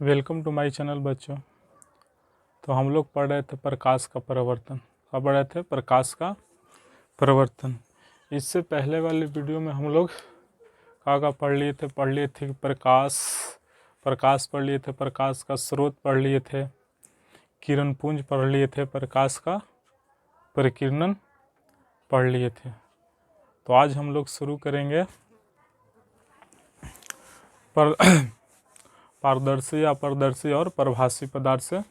Welcome to my channel बच्चों। तो हम लोग पढ़ रहे थे प्रकाश का परिवर्तन। क्या पढ़ रहे थे? प्रकाश का परिवर्तन। इससे पहले वाले वीडियो में हम लोग क्या पढ़ लिए थे कि प्रकाश पढ़ लिए थे, प्रकाश का स्रोत पढ़ लिए थे, किरण पुंज पढ़ लिए थे, प्रकाश का परिकिरणन पढ़ लिए थे। तो आज हम लोग शुरू करेंगे पारदर्शी, अपारदर्शी और प्रभासी पदार्थ से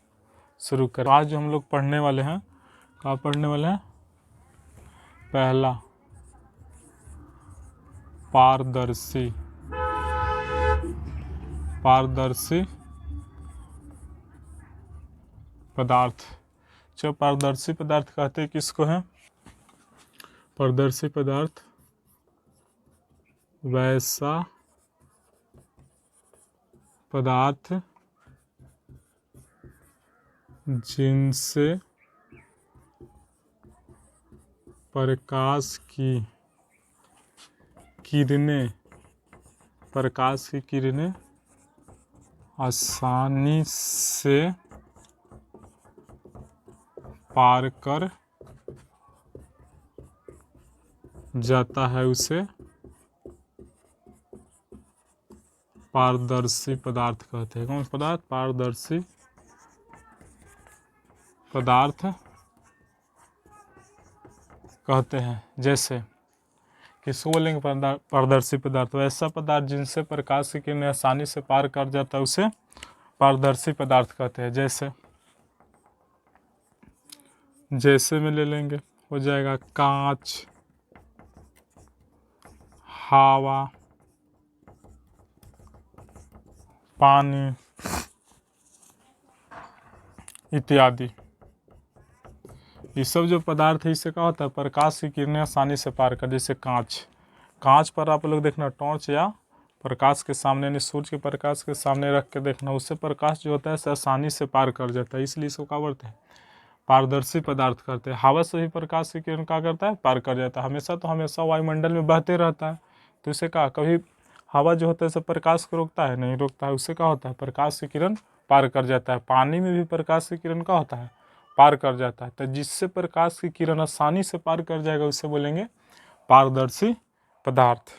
शुरू करें। आज हम लोग पढ़ने वाले हैं, क्या पढ़ने वाले हैं? पहला पारदर्शी पदार्थ। जो पारदर्शी पदार्थ कहते हैं किसको है? पारदर्शी पदार्थ वैसा पदार्थ जिनसे प्रकाश की किरणें आसानी से पार कर जाता है, उसे पारदर्शी पदार्थ कहते हैं। कौन सा पदार्थ? पारदर्शी पदार्थ कहते हैं। जैसे किसको बोलेंगे? पारदर्शी पदार्थ वैसा पदार्थ जिनसे प्रकाश की किरणें आसानी से पार कर जाता है, उसे पारदर्शी पदार्थ कहते हैं। जैसे में ले लेंगे, हो जाएगा कांच, हवा, पानी इत्यादि। ये सब जो पदार्थ है, इससे क्या होता है? प्रकाश की किरणें आसानी से पार कर। जैसे कांच पर आप लोग देखना, टॉर्च या प्रकाश के सामने, यानी सूर्य के प्रकाश के सामने रख के देखना, उससे प्रकाश जो होता है आसानी से पार कर जाता है, इसलिए इसको क्या बोलते हैं? पारदर्शी पदार्थ करते हैं। हवा से भी प्रकाश की किरण क्या करता है? पार कर जाता है। हमेशा वायुमंडल में बहते रहता है, तो इसे कभी हवा जो होता है इसे प्रकाश को रोकता है? नहीं रोकता है। उससे क्या होता है? प्रकाश की किरण पार कर जाता है। पानी में भी प्रकाश की किरण का होता है? पार कर जाता है। तो जिससे प्रकाश की किरण आसानी से पार कर जाएगा, उसे बोलेंगे पारदर्शी पदार्थ।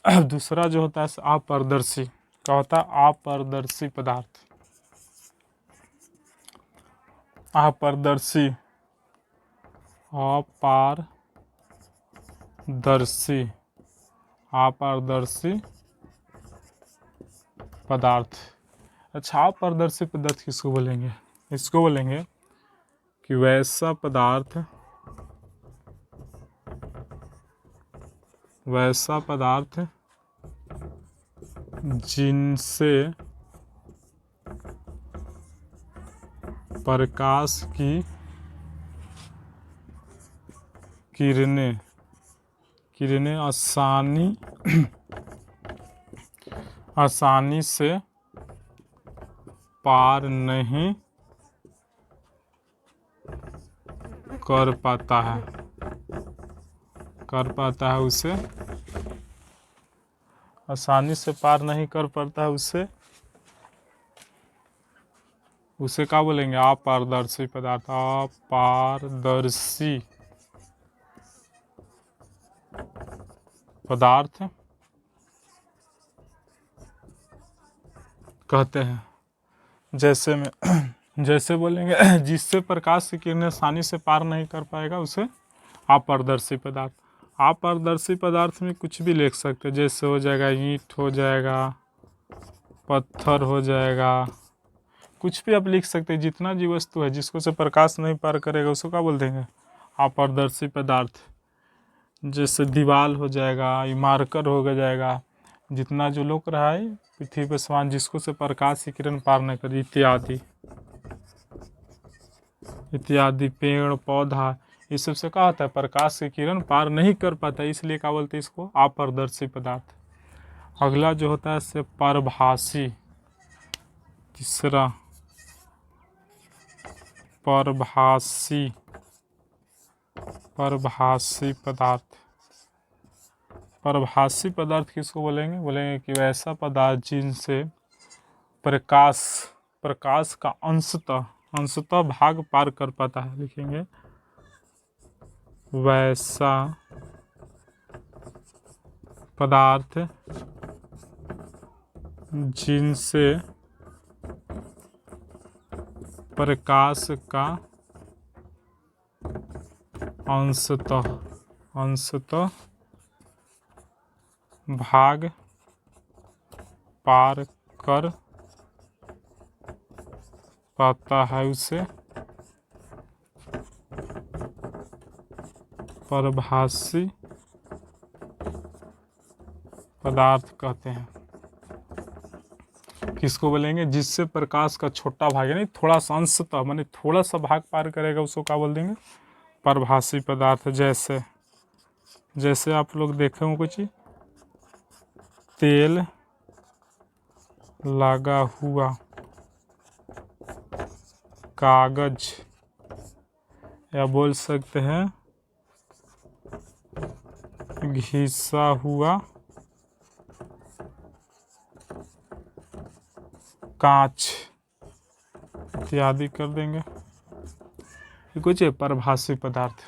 दूसरा जो होता है अपारदर्शी। क्या होता है? अपारदर्शी पदार्थ। अपारदर्शी पदार्थ। अच्छा, अपारदर्शी पदार्थ किसको बोलेंगे? इसको बोलेंगे कि वैसा पदार्थ जिनसे प्रकाश की किरणें आसानी से पार नहीं कर पाता है, उसे आसानी से पार नहीं कर पाता है, उसे क्या बोलेंगे? अपारदर्शी पदार्थ। अपारदर्शी पदार्थ कहते हैं। जैसे बोलेंगे जिससे प्रकाश की किरणें आसानी से पार नहीं कर पाएगा, उसे अपारदर्शी पदार्थ। अपारदर्शी पदार्थ में कुछ भी लिख सकते हैं। जैसे हो जाएगा ईंट, हो जाएगा पत्थर, हो जाएगा कुछ भी आप लिख सकते हैं। जितना जी वस्तु है जिसको से प्रकाश नहीं पार करेगा, उसको क्या बोल देंगे? अपारदर्शी पदार्थ। जैसे दीवार हो जाएगा, मार्कर हो जाएगा, जितना जो लोग रहा है पृथ्वी पर समान, जिसको से प्रकाश की किरण पार नहीं कर, इत्यादि पेड़ पौधा, इस सब से क्या होता है? प्रकाश की किरण पार नहीं कर पाता, इसलिए क्या बोलते हैं इसको? अपारदर्शी पदार्थ। अगला जो होता है इससे परभासी। तीसरा परभासी पदार्थ। परभासी पदार्थ किसको बोलेंगे? कि वैसा पदार्थ जिनसे प्रकाश प्रकाश का अंशतः भाग पार कर पाता है, लिखेंगे वैसा पदार्थ जिनसे प्रकाश का अंशतः भाग पार कर पाता है, उसे परभाषी पदार्थ कहते हैं। किसको बोलेंगे? जिससे प्रकाश का छोटा भाग यानी थोड़ा सा अंशतः माने थोड़ा सा भाग पार करेगा, उसको क्या बोल देंगे? परभाषी पदार्थ। जैसे आप लोग देखे हो कुछ तेल लगा हुआ कागज, या बोल सकते हैं घिसा हुआ कांच इत्यादि कर देंगे। ये कुछ है परभाषी पदार्थ।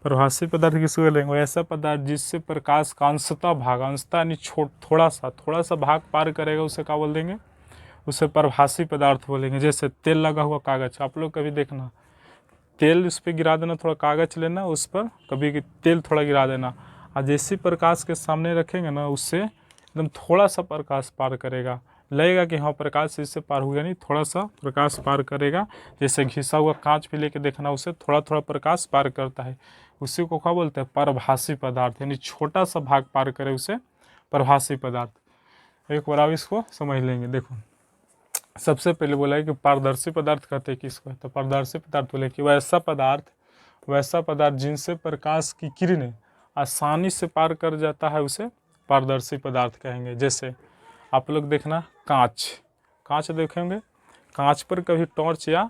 परभाषी पदार्थ किसको बोलेंगे? ऐसा पदार्थ जिससे प्रकाश का अंशतः यानी थोड़ा सा भाग पार करेगा, उसे क्या बोल देंगे? उसे परभाषी पदार्थ बोलेंगे। जैसे तेल लगा हुआ कागज, आप लोग कभी देखना तेल उस पर गिरा देना, थोड़ा कागज लेना, उस पर कभी तेल थोड़ा गिरा देना, और जैसे प्रकाश के सामने रखेंगे ना, उससे एकदम थोड़ा सा प्रकाश पार करेगा, लगेगा कि हाँ प्रकाश इससे पार हुआ, नहीं थोड़ा सा प्रकाश पार करेगा। जैसे घिसा हुआ कांच भी लेके देखना, उससे थोड़ा थोड़ा प्रकाश पार करता है, उसी को क्या बोलते हैं? परभाषी पदार्थ, यानी छोटा सा भाग पार करे उसे परभाषी पदार्थ। एक बार आप इसको समझ लेंगे। देखो सबसे पहले बोला है कि पारदर्शी पदार्थ कहते हैं किसको? तो पारदर्शी पदार्थ बोले कि वैसा पदार्थ जिनसे प्रकाश की किरणें आसानी से पार कर जाता है, उसे पारदर्शी पदार्थ कहेंगे। जैसे आप लोग देखना कांच देखेंगे, कांच पर कभी टॉर्च या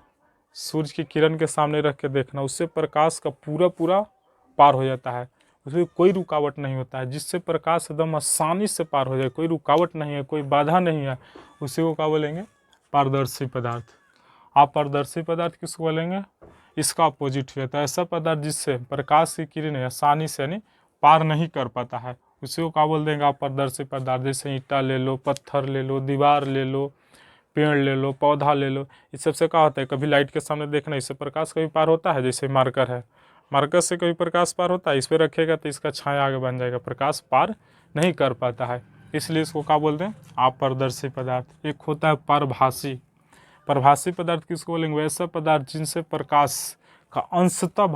सूर्य की किरण के सामने रख के देखना, उससे प्रकाश का पूरा पार हो जाता है, उसमें कोई रुकावट नहीं होता है, जिससे प्रकाश एकदम आसानी से पार हो जाए, कोई रुकावट नहीं है, कोई बाधा नहीं है, उसी को क्या बोलेंगे? पारदर्शी पदार्थ। आप पारदर्शी पदार्थ किसको बोलेंगे? इसका अपोजिट हुआ था ऐसा पदार्थ जिससे प्रकाश की किरणें आसानी से यानी पार नहीं कर पाता है, उसी को क्या बोल देंगे आप? पारदर्शी पदार्थ। जैसे ईंटा ले लो, पत्थर ले लो, दीवार ले लो, पेड़ ले लो, पौधा ले लो, इस सबसे क्या होता है? कभी लाइट के सामने देखना, इससे प्रकाश कभी पार होता है? जैसे मार्कर है, मार्कर से कभी प्रकाश पार होता है? इस पर रखेगा तो इसका छाया आगे बन जाएगा, प्रकाश पार नहीं कर पाता है, इसलिए इसको क्या बोलते हैं आप? पारदर्शी पदार्थ। एक होता है परभाषी पदार्थ किसको बोलेंगे? वैसा पदार्थ जिनसे प्रकाश का अंशतः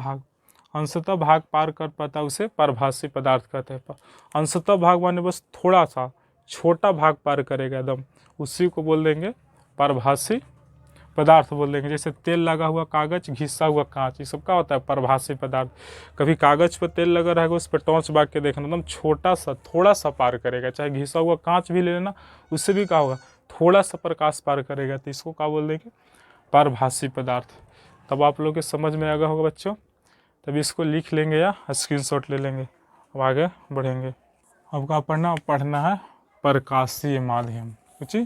भाग पार कर पाता है, उसे परभाषी पदार्थ कहते हैं। अंशतः भाग माने बस थोड़ा सा छोटा भाग पार करेगा एकदम, उसी को बोल देंगे परभाषी पदार्थ बोल देंगे। जैसे तेल लगा हुआ कागज, घिसा हुआ कांच, ये सब क्या होता है? परभाषी पदार्थ। कभी कागज पर तेल लगा रहेगा, उस पर टॉर्च बाग के देखना, एकदम छोटा सा थोड़ा सा पार करेगा। चाहे घिसा हुआ कांच भी ले लेना, उससे भी क्या होगा? थोड़ा सा प्रकाश पार करेगा, तो इसको क्या बोल देंगे? परभाषी पदार्थ। तब आप लोग के समझ में आ गया होगा बच्चों, तब इसको लिख लेंगे या स्क्रीनशॉट ले लेंगे। अब आगे बढ़ेंगे। अब क्या पढ़ना है प्रकाशीय माध्यम। कुछ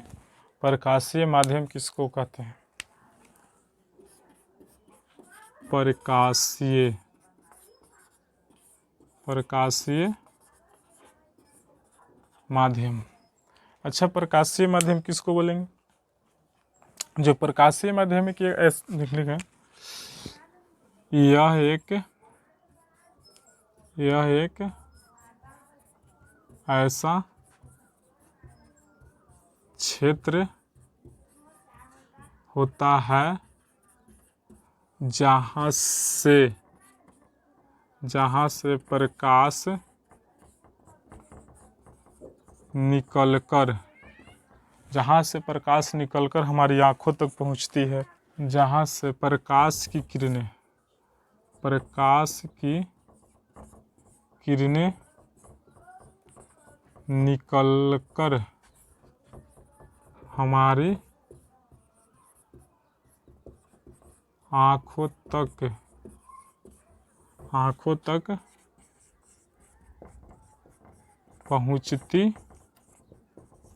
प्रकाशीय माध्यम किसको कहते हैं? प्रकाशीय माध्यम। अच्छा, प्रकाशीय माध्यम किसको बोलेंगे? जो प्रकाशीय माध्यम है कि लिखने का, यह एक ऐसा क्षेत्र होता है जहाँ से प्रकाश निकलकर हमारी आँखों तक पहुँचती है। जहाँ से प्रकाश की किरणें निकलकर हमारी आँखों तक पहुँचती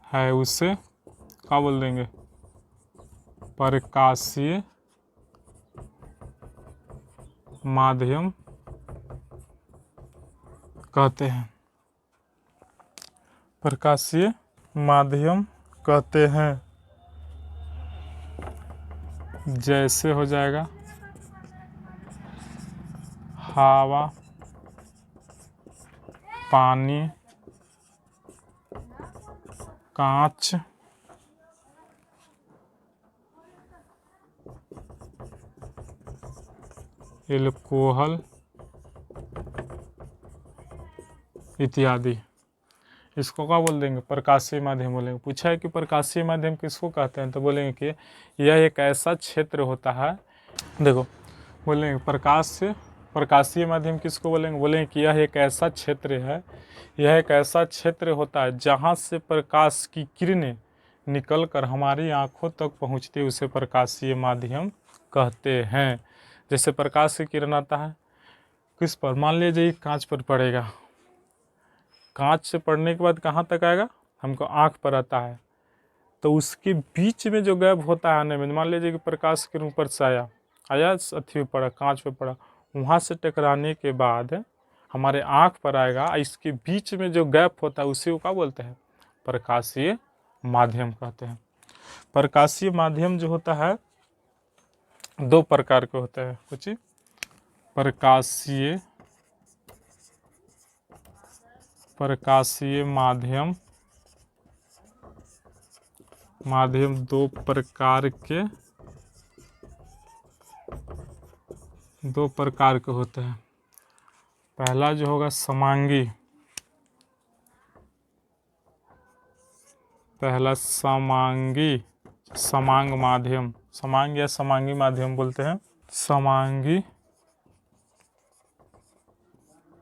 है, उसे क्या बोल देंगे? प्रकाशीय माध्यम कहते हैं। प्रकाशीय माध्यम कहते हैं। जैसे हो जाएगा हवा, पानी, कांच, एल्कोहल इत्यादि। इसको क्या बोल देंगे? प्रकाशीय माध्यम बोलेंगे। पूछा है कि प्रकाशीय माध्यम किसको कहते हैं, तो बोलेंगे कि यह एक ऐसा क्षेत्र होता है, देखो बोलेंगे प्रकाशीय माध्यम किसको बोलेंगे? बोलेंगे कि यह एक ऐसा क्षेत्र है, यह एक ऐसा क्षेत्र होता है जहाँ से प्रकाश की किरणें निकल कर हमारी आँखों तक पहुँचती है, उसे प्रकाशीय माध्यम कहते हैं। जैसे प्रकाश की किरण आता है किस पर? मान लीजिए कांच पर पड़ेगा, कांच से पड़ने के बाद कहाँ तक आएगा? हमको आँख पर आता है, तो उसके बीच में जो गैप होता है आने में, मान लीजिए कि प्रकाश किरण ऊपर से आया अथी पे पड़ा, कांच पे पड़ा, वहाँ से टकराने के बाद हमारे आँख पर आएगा, इसके बीच में जो गैप होता है उसी को क्या बोलते हैं? प्रकाशीय माध्यम कहते हैं। प्रकाशीय माध्यम जो होता है दो प्रकार के होते हैं। कुछ प्रकाशीय माध्यम दो प्रकार के होते हैं। पहला जो होगा समांगी, समांग माध्यम, समांग या समांगी माध्यम बोलते हैं, समांगी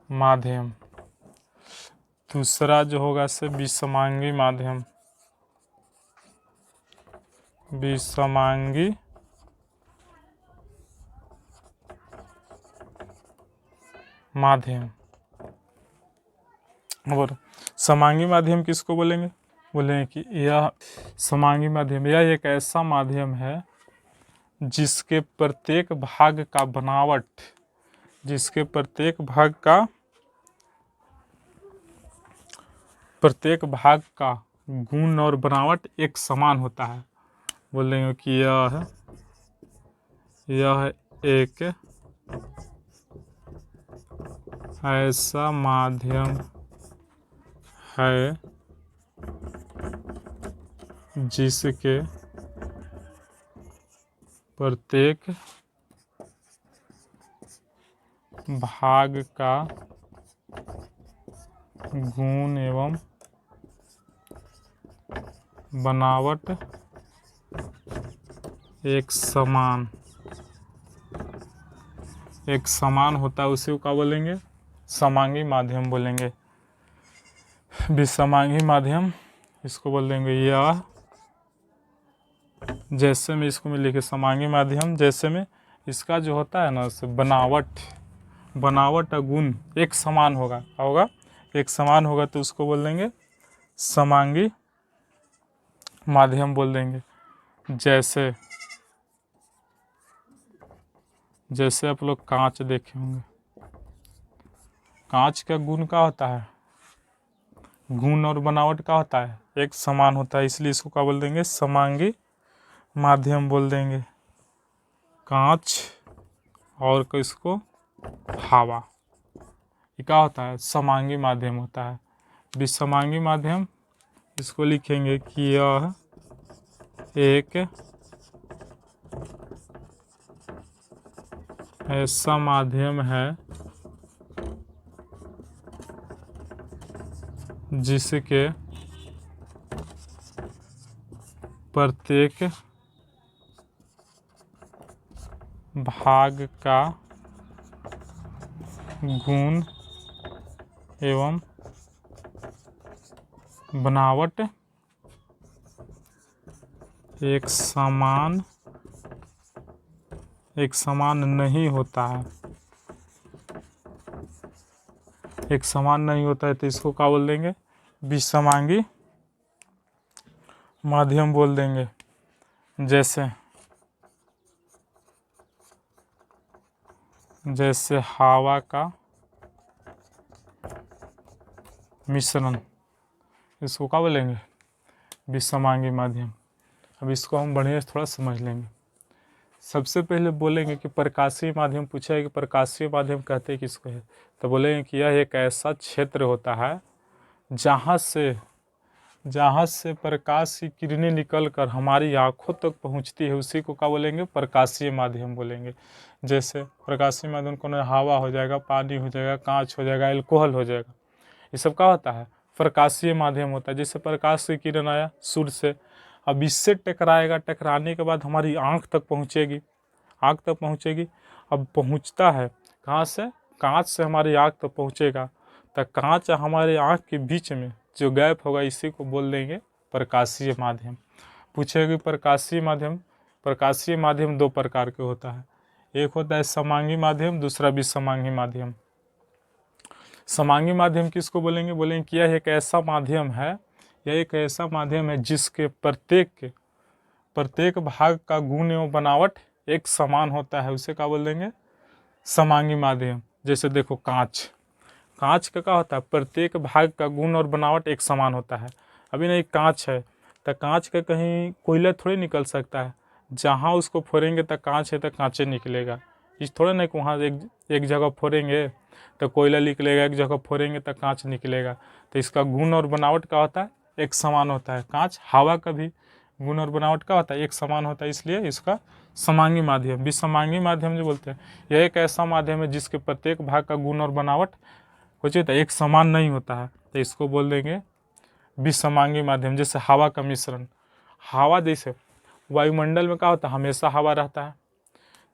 माध्यम। दूसरा जो होगा से विषमांगी माध्यम, विषमांगी माध्यम। और समांगी माध्यम किसको बोलेंगे? बोलेंगे कि यह समांगी माध्यम यह एक ऐसा माध्यम है जिसके प्रत्येक भाग का बनावट, प्रत्येक भाग का गुण और बनावट एक समान होता है। बोलेंगे कि यह एक ऐसा माध्यम है जिसके प्रत्येक भाग का गुण एवं बनावट एक समान होता है, उसी को क्या बोलेंगे? समांगी माध्यम बोलेंगे। विषमांगी माध्यम इसको बोल देंगे यह, जैसे में इसको में लिखे समांगी माध्यम, जैसे में इसका जो होता है ना बनावट और गुण एक समान होगा, एक समान होगा तो उसको बोल देंगे समांगी माध्यम बोल देंगे। जैसे आप लोग कांच देखे होंगे, कांच का गुण क्या होता है? गुण और बनावट क्या होता है? एक समान होता है, इसलिए इसको क्या बोल देंगे? समांगी माध्यम बोल देंगे। कांच और किसको? हवा, ये क्या होता है? समांगी माध्यम होता है। विषमांगी माध्यम इसको लिखेंगे कि यह एक ऐसा माध्यम है जिसके प्रत्येक भाग का गुण एवं बनावट एक समान नहीं होता है। एक समान नहीं होता है तो इसको क्या बोल देंगे? विषमांगी माध्यम बोल देंगे। जैसे हवा का मिश्रण, इसको क्या बोलेंगे? विसमांगी माध्यम। अब इसको हम बढ़िया से थोड़ा समझ लेंगे। सबसे पहले बोलेंगे कि प्रकाशीय माध्यम पूछा है कि प्रकाशीय माध्यम कहते किसको है, तो बोलेंगे कि यह एक ऐसा क्षेत्र होता है जहाँ से प्रकाश की किरणें निकलकर हमारी आंखों तक पहुँचती है, उसी को क्या बोलेंगे? प्रकाशीय माध्यम बोलेंगे। जैसे प्रकाशीय माध्यम कौन है? हवा हो जाएगा, पानी हो जाएगा, कांच हो जाएगा, अल्कोहल हो जाएगा, ये सब क्या होता है? प्रकाशीय माध्यम होता है। जैसे प्रकाश की किरण आया सूर्य से, अब इससे टकराएगा, टकराने के बाद हमारी आँख तक पहुँचेगी, अब पहुँचता है कहाँ से? कांच से हमारी आँख तक पहुँचेगा, तो कांच हमारे आँख के बीच में जो गैप होगा इसी को बोल देंगे प्रकाशीय माध्यम। पूछेगी प्रकाशीय माध्यम दो प्रकार के होता है, एक होता है समांगी माध्यम, दूसरा विसमांगी माध्यम। समांगी माध्यम किसको बोलेंगे? बोलेंगे कि यह एक ऐसा माध्यम है जिसके प्रत्येक भाग का गुण एवं बनावट एक समान होता है, उसे क्या बोल देंगे? समांगी माध्यम। जैसे देखो कांच का क्या होता है? प्रत्येक भाग का गुण और बनावट एक समान होता है। अभी नहीं कांच है तो कांच का कहीं कोयला थोड़ी निकल सकता है, जहाँ उसको फोड़ेंगे तो कांच है तो कांचे निकलेगा। इस थोड़ा नहीं कि वहाँ एक जगह फोड़ेंगे तो कोयला निकलेगा, एक जगह फोड़ेंगे तो कांच निकलेगा। तो इसका गुण और बनावट क्या होता है? एक समान होता है। कांच हवा का भी गुण और बनावट क्या होता है? एक समान होता है, इसलिए इसका समांगी माध्यम। विसमांगी माध्यम जो बोलते हैं, यह एक ऐसा माध्यम है जिसके प्रत्येक भाग का गुण और बनावट कुछ एक समान नहीं होता है, तो इसको बोल देंगे विसमांगी माध्यम। जैसे हवा का मिश्रण, हवा जैसे वायुमंडल में क्या होता है? हमेशा हवा रहता है,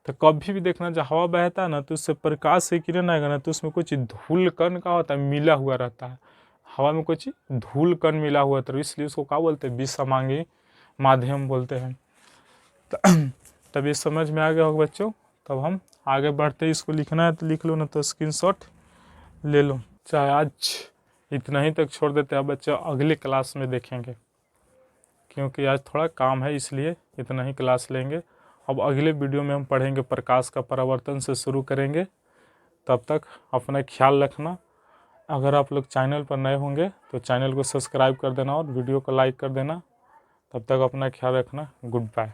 तो कभी भी देखना जब हवा बहता है ना तो उससे प्रकाश से किरण आएगा ना तो उसमें कुछ धूल कण का होता है, मिला हुआ रहता है, हवा में कुछ धूल कण मिला हुआ, तो इसलिए उसको क्या बोलते हैं? विसमांगी माध्यम बोलते हैं। तब ये समझ में आ गया होगा बच्चों। तब हम आगे बढ़ते, इसको लिखना है तो लिख लो, ना तो स्क्रीनशॉट ले लो। चाहे आज इतना ही तक छोड़ देते हैं, बच्चों अगले क्लास में देखेंगे, क्योंकि आज थोड़ा काम है इसलिए इतना ही क्लास लेंगे। अब अगले वीडियो में हम पढ़ेंगे प्रकाश का परावर्तन से शुरू करेंगे। तब तक अपना ख्याल रखना। अगर आप लोग चैनल पर नए होंगे तो चैनल को सब्सक्राइब कर देना और वीडियो को लाइक कर देना। तब तक अपना ख्याल रखना। Good bye.